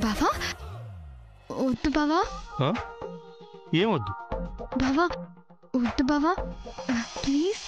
బావా వద్దు బావా. ఏమొద్దు బావా వద్దు బావా ప్లీజ్.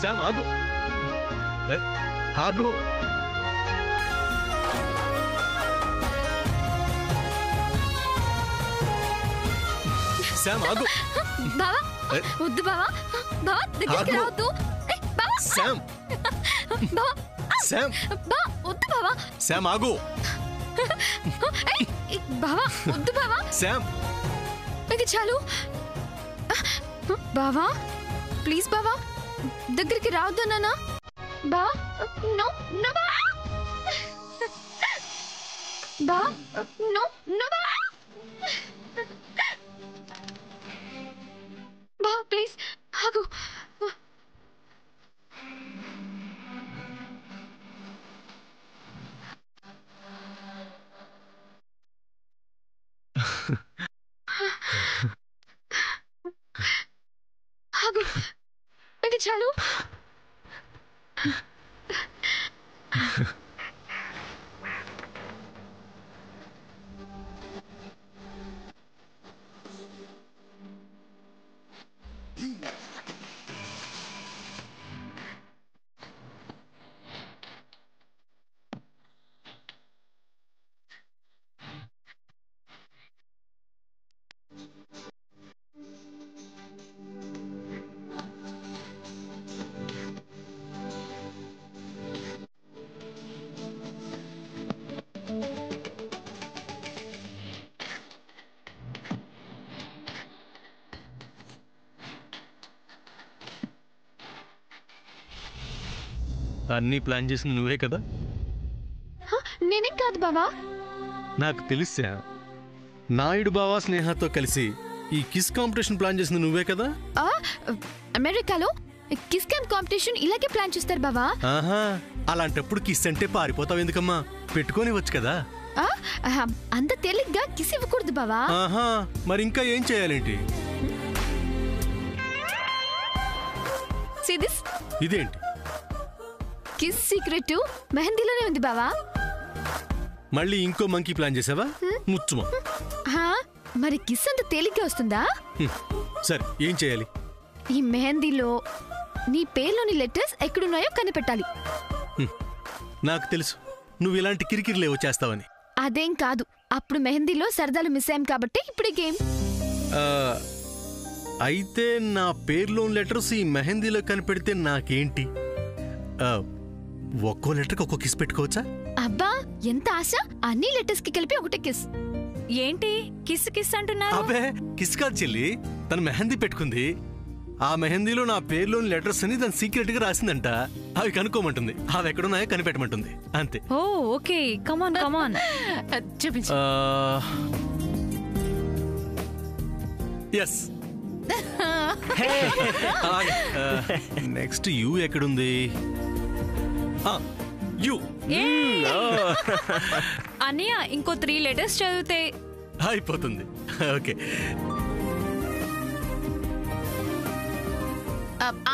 శామ్ ఆగు. ఆగు. శామ్ ఆగు. బావా వద్దు బావా. బావా దగ్గరికి రావద్దు. బావా శామ్. బావా శామ్. బావా వద్దు బావా. శామ్ ఆగు. బావా వద్దు బావా. శామ్. ఇది చాలు బావా ప్లీజ్ బావా దగ్గరికి రావద్దు నాన్న. బా నో నో బా బా నో నో బా బా ప్లీజ్ ఆగు. ఆగు ఇది చాలు. అన్నీ ప్లాన్ చేసిన నువ్వే కదా? నేనే కాదు బావా. నాకు తెలుసా. నాయుడు బావా స్నేహతో కలిసి ఈ కిస్ కాంపిటీషన్ ప్లాన్ చేసింది నువ్వే కదా? అమెరికాలో కిస్ క్యాంప్ కాంపిటీషన్ ఇలాగే ప్లాన్ చేస్తారు బావా. ఆహా, అలాంటప్పుడు కిస్ అంటే పారిపోతావు ఎందుకమ్మా? పెట్టుకొని వచ్చు కదా. అంత తేలిగ్గా కిస్ ఇవ్వకూడదు బావా. ఆహా, మరి ఇంకా ఏం చేయాలేంటి? See this? ఇదేంటి? కిస్ సీక్రెట్ మెహందీలోనే ఉంది బావా. మళ్ళీ ఇంకో మంకీ ప్లాన్ చేసావా? ముచ్చుమా. మరి కిస్ అంత తేలిగ్గా వస్తుందా? సరే ఏం చేయాలి? ఈ మెహందీలో నీ పేర్లోని లెటర్స్ ఎక్కడున్నాయో కనిపెట్టాలి. నాకు తెలుసు నువ్వు ఇలాంటి కిరికిరిలేవో చేస్తావని. అదేం కాదు, అప్పుడు మెహందీలో సరదాలు మిస్ అయ్యాం కాబట్టి ఇప్పుడు గేమ్. అయితే నా పేర్లోని లెటర్స్ ఈ మెహందీలో కనిపెడితే నాకేంటి? ఒక్కో లెటర్కి ఒక్కో కిస్ పెట్టుకోవచ్చా? అబ్బా ఎంత ఆశ! అన్ని లెటర్స్ కి కలిపి ఒకటే కిస్. ఏంటి కిస్ కిస్ అంటున్నారు? అబ్బే కిస్ కాదు చెల్లి, తను మెహందీ పెట్టుకుంది. ఆ మెహందీలో నా పేర్లోని లెటర్స్ అని తను సీక్రెట్ గా రాసిందంట. అవి కనుక్కోమంటుంది, అవి ఎక్కడున్నాయో కనిపెట్టమంటుంది, అంతే. ఓ ఓకే, కమాన్ కమాన్ చూపించు. ఎస్. నెక్స్ట్ యూ ఎక్కడుంది? యూ. అన్నయ్య ఇంకో 3 లెటర్స్ చదివితే అయిపోతుంది. ఓకే,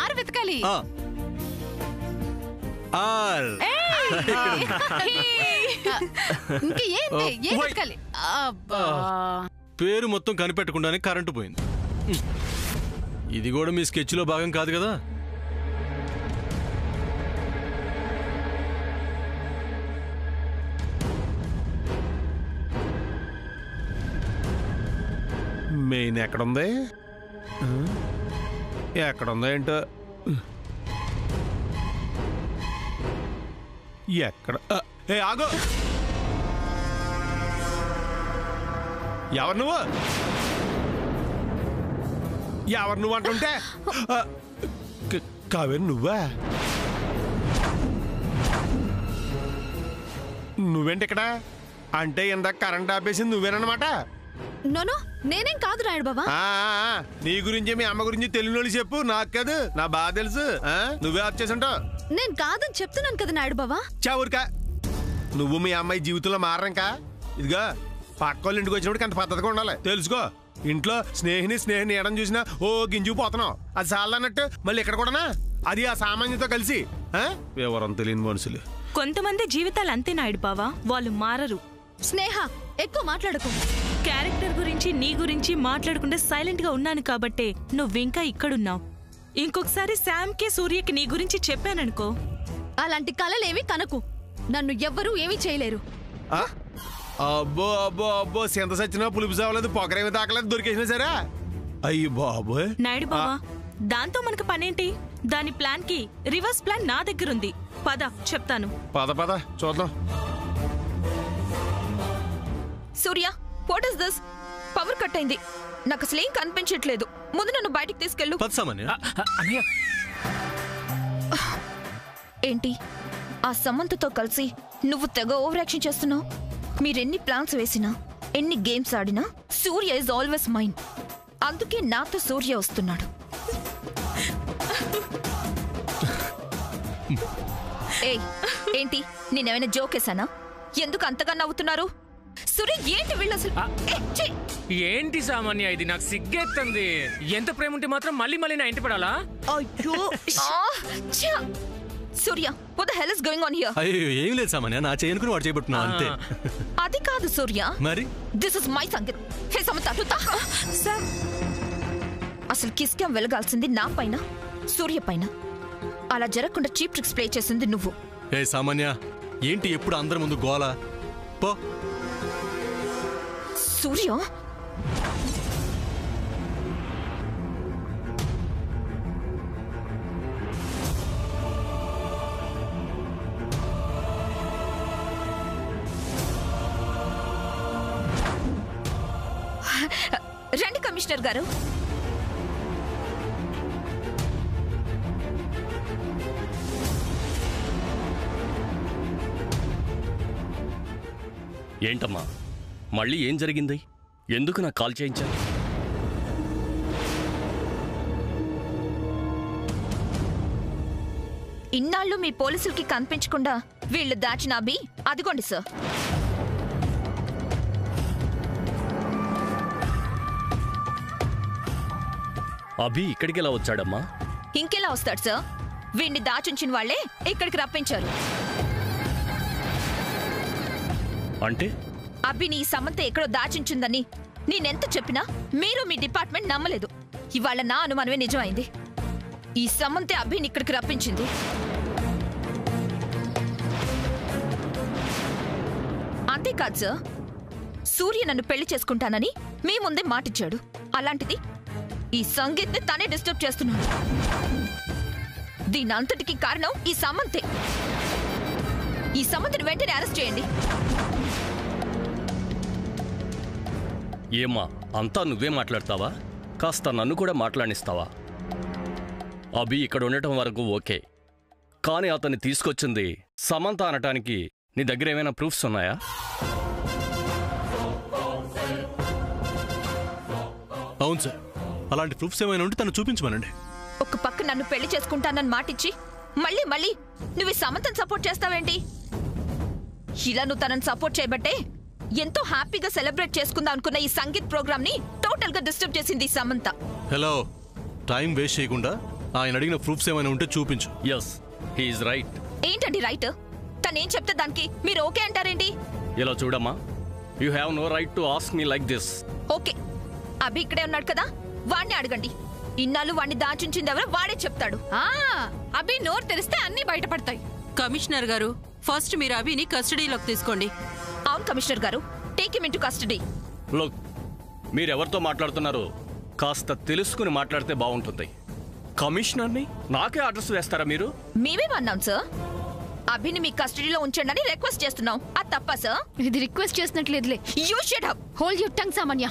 ఆర్ వెతకాలి. ఆర్. పేరు మొత్తం కనిపెట్టకుండానే కరెంటు పోయింది. ఇది కూడా మీ స్కెచ్ లో భాగం కాదు కదా? మెయిన్ ఎక్కడుంది? ఎక్కడుందో ఏంటో. ఎక్కడ ఏ ఆగో ఎవరు నువ్వు అంటుంటే కావేరు నువ్వా నువ్వేంటి ఇక్కడ అంటే ఇందాక కరెంట్ ఆపేసింది నువ్వేనమాట నోనో నేనేం కాదు రాయుడు బావా. నీ గురించి మీ అమ్మ గురించి తెలియని చెప్పు నాకు కాదు నా బాగా తెలుసు నువ్వే ఆఫ్ చేసుంటావు. నేను కాదని చెప్తున్నాను కదా నాయుడు బావా. చావురికా నువ్వు మీ అమ్మాయి జీవితంలో మారంకా ఇదిగా పక్క వాళ్ళ ఇంటికి వచ్చినప్పుడు అంత పద్ధతిగా ఉండాలి తెలుసుకో. ఇంట్లో స్నేహిని ఎడం చూసినా ఓ గింజుకుపోతున్నావు అది చాలన్నట్టు మళ్ళీ ఇక్కడ కూడానా అది ఆ సామాన్యంతో కలిసి వివరం తెలియని మనుషులు. కొంతమంది జీవితాలు అంతే నాయుడు బావా, వాళ్ళు మారరు. స్నేహ ఎక్కువ మాట్లాడకు. క్యారెక్టర్ గురించి నీ గురించి మాట్లాడకుండా సైలెంట్ గా ఉన్నాను కాబట్టే నువ్వింకా ఇక్కడున్నావు. ఇంకొకసారి శామ్కి సూర్యకి నీ గురించి చెప్పాననుకో అలాంటి కలలేవి కనకు. నన్ను ఎవ్వరూ ఏమీ చేయలేరు. అబ్బో అబ్బో అబ్బో సింత సచ్చినా పులుపు సావలేదు పొగరేమి తాకలేదు దొరికేసినా సరే అయ్యి బాబోయ్. నాయుడు బావా దాంతో మనకు పనేంటి? దాని ప్లాన్ కి రివర్స్ ప్లాన్ నా దగ్గరుంది. పద చెప్తాను. పద చూద్దాం. Surya what is this? Power cut అయింది, నాకు అసలు ఏం కనిపించట్లేదు. ముందు నన్ను బయటికి తీసుకెళ్ళు. ఏంటి ఆ సమంతతో కలిసి నువ్వు తెగ ఓవర్ యాక్షన్ చేస్తున్నావు? మీరెన్ని ప్లాన్స్ వేసినా ఎన్ని గేమ్స్ ఆడినా సూర్య ఇస్ ఆల్వేస్ మైన్. అందుకే నాతో సూర్య వస్తున్నాడు. ఏయ్ ఏంటి నేనేమైనా జోకేసానా? ఎందుకు అంతగా నవ్వుతున్నారు? సూర్య ఏంటి వీళ్ళు అసలు? ఏంటి సామాన్య ఇది? నాకు సిగ్గెత్తంది. ఎంత ప్రేమ ఉంటే మాత్రం మళ్ళీ నా ఇంటి పడాలా? అయ్యో సూర్య what the hell is going on here? అయ్యో ఏం లేదు సామాన్య, నా చేయనుకుని వాడు చేయబట్టున్నా అంతే. అది కాదు సూర్య, మరి this is my sangeet. Hey Samantha sir, అసలు కిస్ క్యామ్ వెలగాల్సింది నా పైన సూర్య పైన. అలా జరగకుండా చీప్ ట్రిక్స్ ప్లే చేసింది నువ్వు. ఏ సామాన్య ఏంటి ఎప్పుడు అందరి ముందు గోల? పో. సూర్య రండి కమిషనర్ గారు. ఏంటమ్మా మళ్ళీ ఏం జరిగింది? ఎందుకు నాకు కాల్ చేయించారు? ఇన్నాళ్ళు మీ పోలీసులకి కనిపించకుండా వీళ్ళు దాచిన అభి అదిగోండి సార్. అభి ఇక్కడికి ఎలా వచ్చాడమ్మా? ఇంకెలా వస్తాడు సార్? వీడిని దాచుంచిన వాళ్లే ఇక్కడికి రప్పించారు. అంటే అభిని ఈ సమంత ఎక్కడో దాచుంచిందని నేనెంత చెప్పినా మీరు మీ డిపార్ట్మెంట్ నమ్మలేదు. ఇవాళ నా అనుమానమే నిజమైంది. ఈ సమంతే అభిని ఇక్కడికి రప్పించింది. అంతేకాదు సార్, సూర్య నన్ను పెళ్లి చేసుకుంటానని మీ ముందే మాటిచ్చాడు. అలాంటిది ఈ సంగీత్ ని తనే డిస్టర్బ్ చేస్తున్నాడు. దీని అంతటికి కారణం ఈ సమంతే. ఈ సమంతని వెంటనే అరెస్ట్ చేయండి. ఏమ్మా అంతా నువ్వే మాట్లాడతావా? కాస్త నన్ను కూడా మాట్లాడిస్తావా? అభి ఇక్కడ ఉండటం వరకు ఓకే, కానీ అతన్ని తీసుకొచ్చింది సమంత అనటానికి నీ దగ్గర ఏమైనా ప్రూఫ్స్ ఉన్నాయా? అవును సార్, అలాంటి ప్రూఫ్స్ ఏమైనా ఉంటే తను చూపించమనండి. ఒక పక్క నన్ను పెళ్లి చేసుకుంటానని మాటిచ్చి మళ్ళీ మళ్ళీ నువ్వు సమంతను సపోర్ట్ చేస్తావేంటి? ఇలా నువ్వు తనని సపోర్ట్ చేయబట్టే ఎంతో హ్యాపీగా సెలబ్రేట్ చేసుకుందాం అనుకున్న ఈ సంగీత్ ప్రోగ్రామ్ ని టోటల్ గా డిస్టర్బ్ చేసింది ఈ సమంత. హలో, టైం వేస్ట్ చేయకుండా ఆయన అడిగిన ప్రూఫ్స్ ఏమైనా ఉంటే చూపించు. Yes, he is right. ఏంటండి రైట్? తనేం చెప్తే దానికి మీరు ఓకే అంటారేంటి? ఇలా చూడమ్మా, you have no right to ask me like this. Okay, Abhi ఇక్కడే ఉన్నాడు కదా, వాడిని అడగండి. ఇన్నాళ్ళు వాడిని దాచుంచింది ఎవరో వాడే చెప్తాడు. అభి నోరు తెరిస్తే అన్ని బయటపడతాయి. కమిషనర్ గారు, ఫస్ట్ మీరు అభిని కస్టడీలోకి తీసుకోండి. అవును కమిషనర్ గారు, take him into custody. Look, మీరెవరితో మాట్లాడుతున్నారో కాస్త తెలుసుకుని మాట్లాడితే బాగుంటుంది. కమిషనర్ని నాకే అడ్రస్ వేస్తారా మీరు? మేమేమన్నాం సార్? అభిని మీ కస్టడీలో ఉంచండి అని రిక్వెస్ట్ చేస్తున్నాం. అది తప్పా సార్? ఇది రిక్వెస్ట్ చేసినట్లేదులే. You shut up. Hold your tongue Samanya.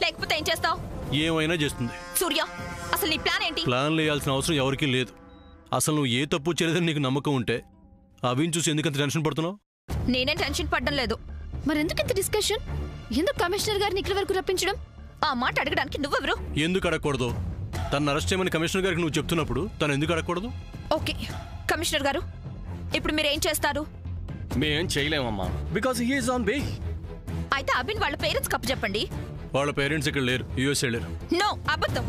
లేకపోతే ఏం చేస్తావు? ఏమైనా చేస్తుంది. సూర్య, అసలు నీ ప్లాన్ ఏంటి? ప్లాన్ వేయాల్సిన అవసరం ఎవరికీ లేదు. అసలు నువ్వు ఏ తప్పు చేయలేదని నీకు నమ్మకం ఉంటే అవిని చూసి ఎందుకంత టెన్షన్ పడుతున్నావు? నేనేం టెన్షన్ పడ్డం లేదు. మరెందుకు ఇంత డిస్కషన్? ఎందుకు కమిషనర్ గారిని ఇక్కడి వరకు రప్పించడం? ఆ మాట అడగడానికి నువ్వెవరు? ఎందుకు అడగకూడదు? తను అరెస్ట్ చేయమని కమిషనర్ గారికి నువ్వు చెప్తున్నప్పుడు తను ఎందుకు అడగకూడదు? ఓకే కమిషనర్ గారు, ఇప్పుడు మీరేం చేస్తారు? మేం చేయలేమమ్మా, because he is on bail. అయితే అభిన్ వాళ్ళ పేరెంట్స్ కప్పు చెప్పండి. వాళ్ళ పేరెంట్స్ ఇక్కడ లేరు, యూఎస్ వెళ్ళారు. నో, అబద్ధం.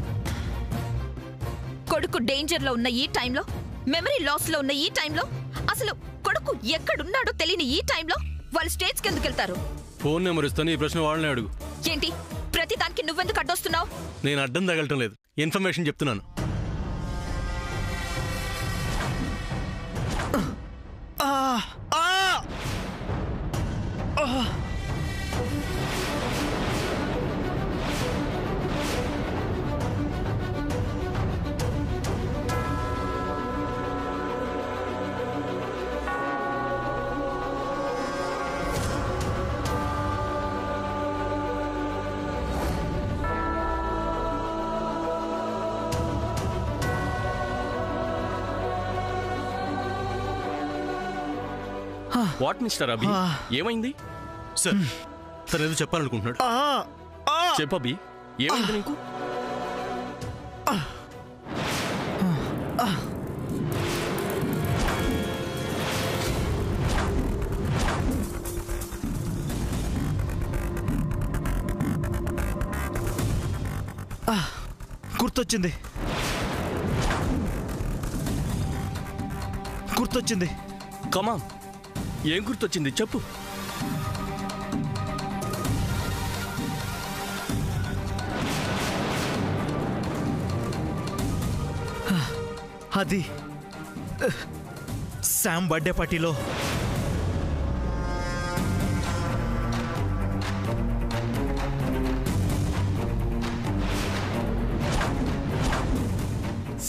కొడుకు డేంజర్ లో ఉన్న ఈ టైంలో, మెమరీ లాస్ లో ఉన్న ఈ టైంలో, అసలు కొడుకు ఎక్కడున్నాడో తెలియని ఈ టైంలో వాళ్ళు స్టేట్స్ కి ఎందుకు వెళ్తారు? ఫోన్ నెంబర్ ఇస్తాను, ఈ ప్రశ్న వాళ్ళనే అడుగు. ఏంటి ప్రతి దానికి నువ్వెందుకు అడ్డొస్తున్నావు? నేను అడ్డం తగలటం లేదు, ఇన్ఫర్మేషన్ చెప్తున్నాను. వాట్ మిస్టర్ అభి, ఏమైంది? సార్ తను ఏదో చెప్పాలనుకుంటున్నాడు. చెప్పబి, ఏమైంది నీకు? గుర్తొచ్చింది. కమాన్, ఏం గుర్తొచ్చింది చెప్పు. అది శామ్ బర్త్డే పార్టీలో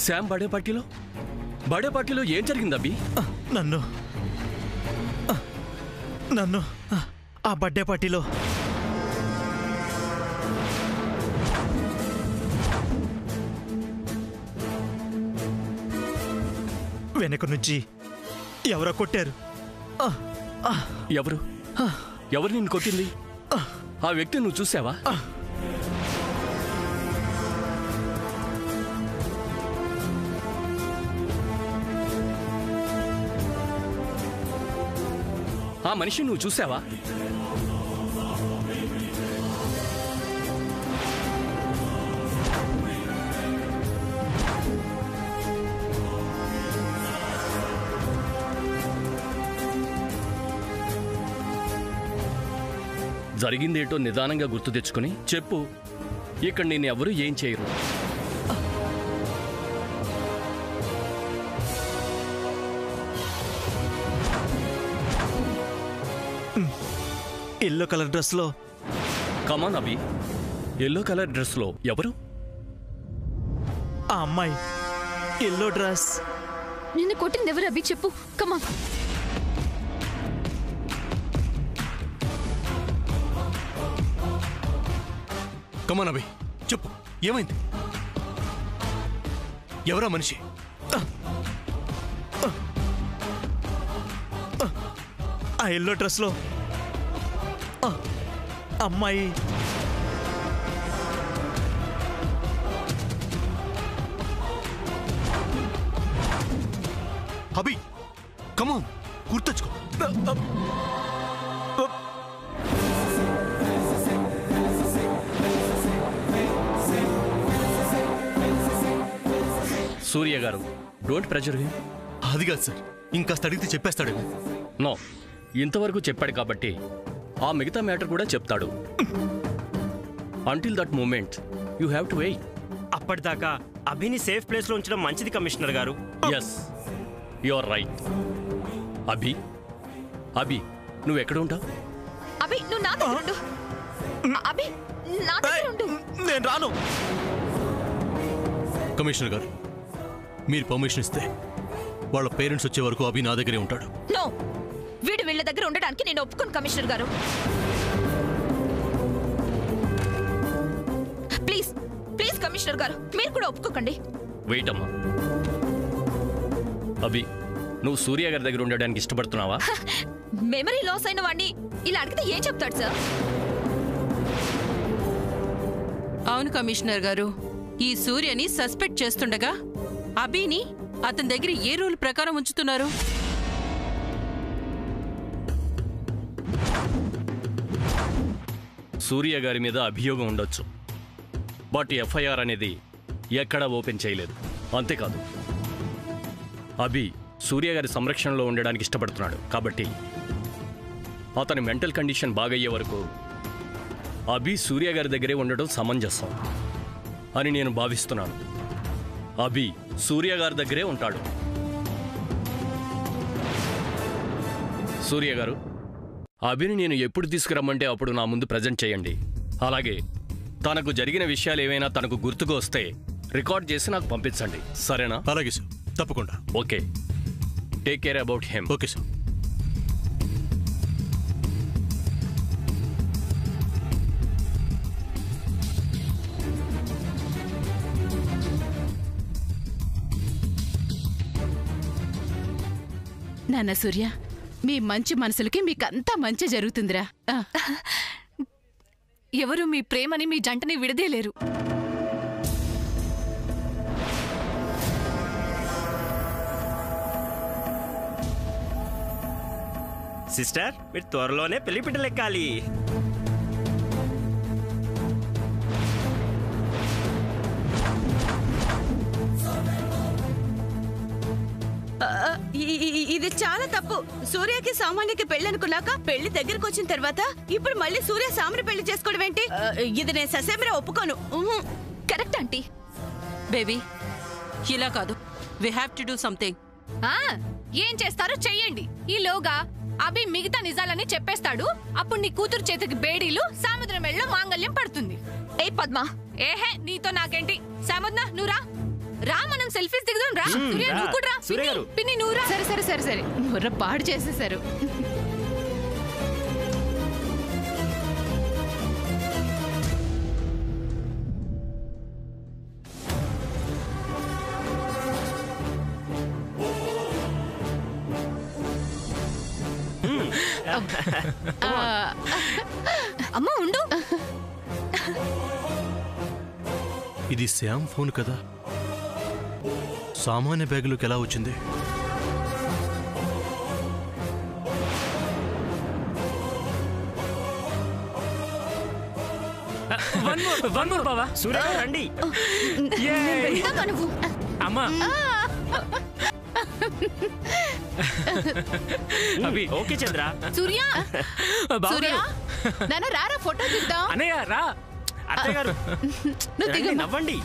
శామ్ బర్త్డే పార్టీలో ఏం జరిగింది అభి? నన్ను ఆ బర్త్డే పార్టీలో వెనక నుంచి ఎవరో కొట్టారు. ఎవరు నిన్ను కొట్టింది? ఆ వ్యక్తిని నువ్వు చూసావా? ఆ మనిషిని నువ్వు చూసావా? జరిగిందేటో నిదానంగా గుర్తు తెచ్చుకుని చెప్పు. ఇక్కడ నేను ఎవరు ఏం చేయరు. ఎల్లో కలర్ డ్రెస్లో. కమాన్ అభి, ఎల్లో కలర్ డ్రెస్లో ఎవరు? ఆ అమ్మాయి ఎల్లో డ్రెస్. నిన్ను కొట్టింది ఎవరు అభి? చెప్పు, కమాన్. కమాన్ అభి, చెప్పు, ఏమైంది? ఎవరా మనిషి? ఆ ఎల్లో డ్రెస్లో అమ్మాయి. అభి కమాన్, గుర్తొచ్చుకో. సూర్య గారు, డోంట్ ప్రెజర్ హిమ్. అది కాదు సార్, ఇంకాస్త అడిగితే చెప్పేస్తాడేమో. నో, ఇంతవరకు చెప్పాడు కాబట్టి ఆ మిగతా మ్యాటర్ కూడా చెప్తాడు. Until that moment you have to wait. అప్పటిదాకా అభిని సేఫ్ ప్లేస్ లో ఉంచడం మంచిది కమిషనర్ గారు. Yes, you are right. Abhi నువ్వు ఎక్కడ ఉంటావు? అభి నువ్వు నా దగ్గర ఉండు. అభి నా దగ్గర ఉండు. నేను రాను. కమిషనర్ గారు, మీరు పర్మిషన్ ఇస్తే వాళ్ళ పేరెంట్స్ వచ్చే వరకు అభి నా దగ్గరే ఉంటాడు. నో, వీళ్ళ దగ్గర ఉండడానికి నేను ఒప్పుకోను కమిషనర్ గారు. ప్లీజ్ ప్లీజ్ కమిషనర్ గారు, మీరు కూడా ఒప్పుకోకండి. వెయిట్ అమ్మా. అభి, నువ్వు సూర్య గారి దగ్గర ఉండడానికి ఇష్టపడుతున్నావా? మెమరీ లాస్ అయిన వాడిని ఇలా అడిగితే ఏం చెప్తాడు సార్? అవును కమిషనర్ గారు, ఈ సూర్యని సస్పెక్ట్ చేస్తుండగా అభిని అతని దగ్గర ఏ రూల్ ప్రకారం ఉంచుతున్నారు? సూర్య గారి మీద అభియోగం ఉండొచ్చు, బట్ ఎఫ్ఐఆర్ అనేది ఎక్కడా ఓపెన్ చేయలేదు. అంతేకాదు, అభి సూర్య గారి సంరక్షణలో ఉండడానికి ఇష్టపడుతున్నాడు కాబట్టి అతని మెంటల్ కండిషన్ బాగయ్యే వరకు అభి సూర్య గారి దగ్గరే ఉండడం సమంజసం అని నేను భావిస్తున్నాను. అభి సూర్య గారి దగ్గరే ఉంటాడు. సూర్య గారు, అభిని నేను ఎప్పుడు తీసుకురమ్మంటే అప్పుడు నా ముందు ప్రజెంట్ చేయండి. అలాగే తనకు జరిగిన విషయాలు ఏమైనా తనకు గుర్తుకు వస్తే రికార్డ్ చేసి నాకు పంపించండి, సరేనా? అలాగే సార్, తప్పకుండా. Okay, take care about him. Okay sir. నాన్న సూర్య, మీ మంచి మనసులకి మీకంతా మంచి జరుగుతుందిరా. ఎవరు మీ ప్రేమని మీ జంటని విడదీయలేరు. సిస్టర్, మీరు త్వరలోనే పెళ్లి పిట్టలెక్కాలి. ఇది చాలా తప్పు. సూర్యకి సామాన్యకి పెళ్లి అనుకున్నాక పెళ్లి దగ్గరకు వచ్చిన తర్వాత ఇప్పుడు మళ్ళీ సూర్య సామాన్య పెళ్లి చేసుకోవడం ఏంటి? ఇది నేను ససేమిరా ఒప్పుకోను. Correct aunty. బేబీ, ఇలా కాదు, we have to do something. ఏం చేస్తారో చెయ్యండి. ఈలోగా అభి మిగతా నిజాలని చెప్పేస్తాడు. అప్పుడు నీ కూతురు చేతికి బేడీలు, సాముద్రం మెళ్ళలో మాంగళ్యం పడుతుంది. ఏ పద్మ, ఏహే నీతో నాకేంటి? సాముద్ర నువ్వు రా, మనం సెల్ఫీస్ దిగుదాం. రా సూర్య, నువ్వు కూడా రా. పిన్ని నువ్వు రా. సరే సరే సరే సరే, బుర్ర పాడు చేసేసారు. అమ్మా ఉండు. ఇది శ్యామ్ ఫోన్ కదా, సామాన్య బ్యాగులోకి ఎలా వచ్చింది? వన్ మోర్ బావా. సూర్య రండి. అమ్మా అభి. ఓకే చంద్ర. సూర్య, సూర్య నాన్న రారా, ఫోటో దిద్దాం. అన్నయ్య రా. అత్తయ్య గారు నువ్వు దిగు, నవ్వండి.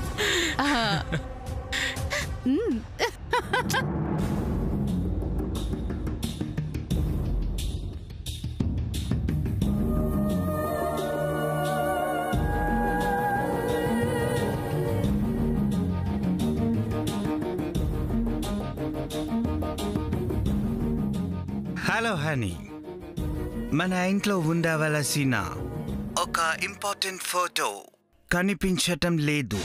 హలో హనీ, మన ఇంట్లో ఉండవలసిన ఒక ఇంపార్టెంట్ ఫోటో కనిపించటం లేదు.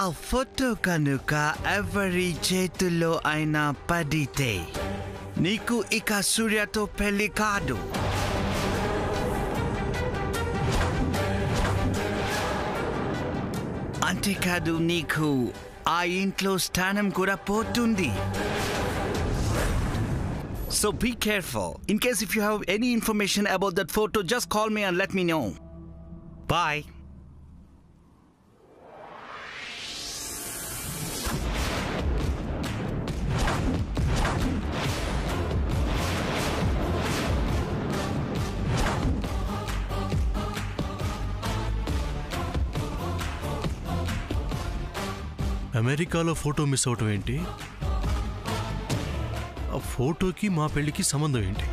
ఆ ఫోటో కనుక ఎవరి చేతుల్లో అయినా పడితే నీకు ఇక సూర్యతో పెళ్లి కాదు. అంతేకాదు, నీకు ఆ ఇంట్లో స్థానం కూడా పోతుంది. So be careful. In case if you have any information about that photo, just call me and let me know. Bye. అమెరికాలో ఫోటో మిస్ అవటం ఏంటి? ఆ ఫోటోకి మా పెళ్లికి సంబంధం ఏంటి?